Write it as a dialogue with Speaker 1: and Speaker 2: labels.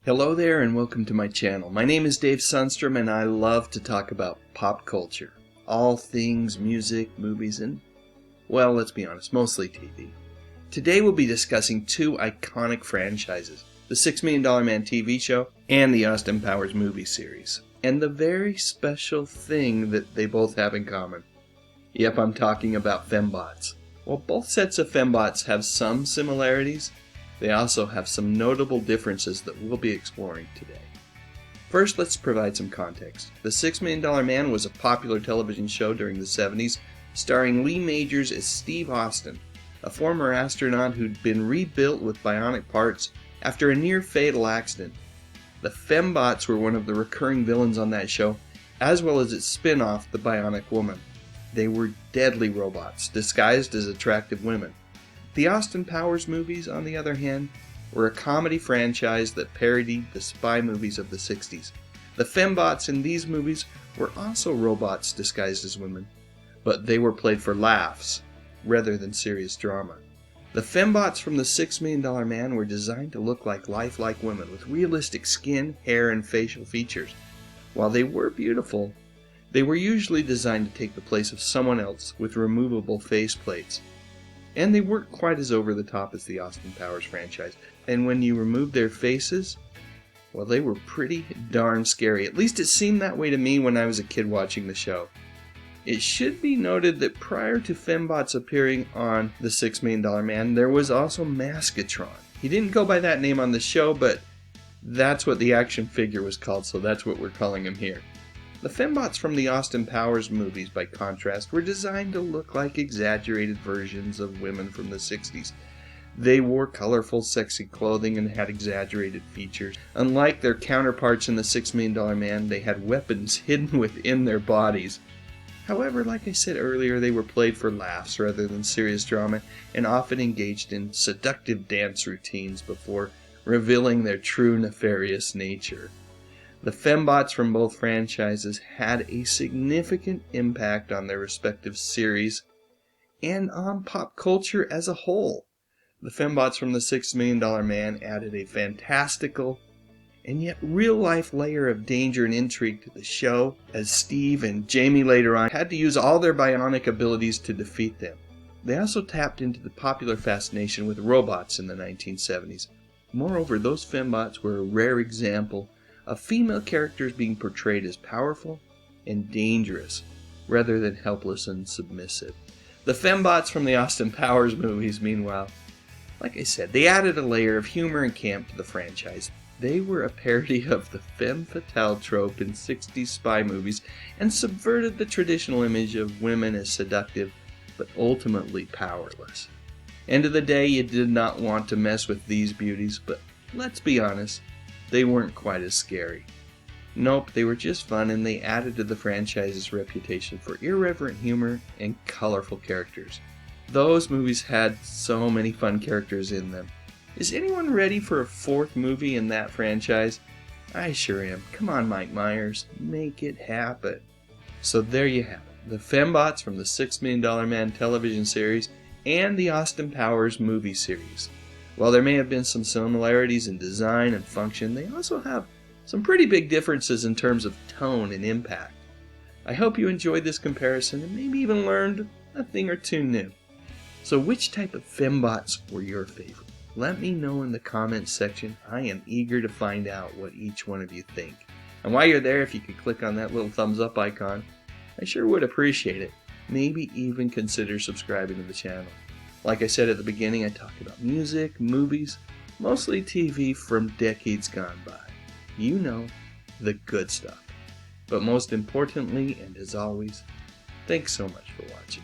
Speaker 1: Hello there and welcome to my channel. My name is Dave Sundstrom and I love to talk about pop culture. All things music, movies, and, well, let's be honest, mostly TV. Today we'll be discussing two iconic franchises, the $6 Million Man TV show and the Austin Powers movie series, and the very special thing that they both have in common. Yep, I'm talking about Fembots. While both sets of Fembots have some similarities, they also have some notable differences that we'll be exploring today. First, let's provide some context. The $6 Million Man was a popular television show during the 70s, starring Lee Majors as Steve Austin, a former astronaut who'd been rebuilt with bionic parts after a near-fatal accident. The Fembots were one of the recurring villains on that show, as well as its spin-off, the Bionic Woman. They were deadly robots, disguised as attractive women. The Austin Powers movies, on the other hand, were a comedy franchise that parodied the spy movies of the 60s. The Fembots in these movies were also robots disguised as women, but they were played for laughs rather than serious drama. The Fembots from the $6 Million Man were designed to look like lifelike women with realistic skin, hair, and facial features. While they were beautiful, they were usually designed to take the place of someone else with removable faceplates. And they weren't quite as over the top as the Austin Powers franchise. And when you removed their faces, well, they were pretty darn scary. At least it seemed that way to me when I was a kid watching the show. It should be noted that prior to Fembots appearing on the $6 Million Man, there was also Maskatron. He didn't go by that name on the show, but that's what the action figure was called, so that's what we're calling him here. The Fembots from the Austin Powers movies, by contrast, were designed to look like exaggerated versions of women from the 60s. They wore colorful, sexy clothing and had exaggerated features. Unlike their counterparts in the $6 Million Man, they had weapons hidden within their bodies. However, like I said earlier, they were played for laughs rather than serious drama, and often engaged in seductive dance routines before revealing their true nefarious nature. The Fembots from both franchises had a significant impact on their respective series and on pop culture as a whole. The Fembots from the $6 Million Man added a fantastical and yet real-life layer of danger and intrigue to the show, as Steve and Jamie later on had to use all their bionic abilities to defeat them. They also tapped into the popular fascination with robots in the 1970s. Moreover, those Fembots were a rare example of female characters being portrayed as powerful and dangerous, rather than helpless and submissive. The Fembots from the Austin Powers movies, meanwhile, like I said, they added a layer of humor and camp to the franchise. They were a parody of the femme fatale trope in 60s spy movies and subverted the traditional image of women as seductive, but ultimately powerless. End of the day, you did not want to mess with these beauties, but let's be honest, they weren't quite as scary. Nope, they were just fun, and they added to the franchise's reputation for irreverent humor and colorful characters. Those movies had so many fun characters in them. Is anyone ready for a fourth movie in that franchise? I sure am. Come on, Mike Myers, make it happen. So there you have it, the Fembots from the $6 Million Man television series and the Austin Powers movie series. While there may have been some similarities in design and function, they also have some pretty big differences in terms of tone and impact. I hope you enjoyed this comparison and maybe even learned a thing or two new. So which type of Fembots were your favorite? Let me know in the comments section. I am eager to find out what each one of you think. And while you're there, if you could click on that little thumbs up icon, I sure would appreciate it. Maybe even consider subscribing to the channel. Like I said at the beginning, I talk about music, movies, mostly TV from decades gone by. You know, the good stuff. But most importantly, and as always, thanks so much for watching.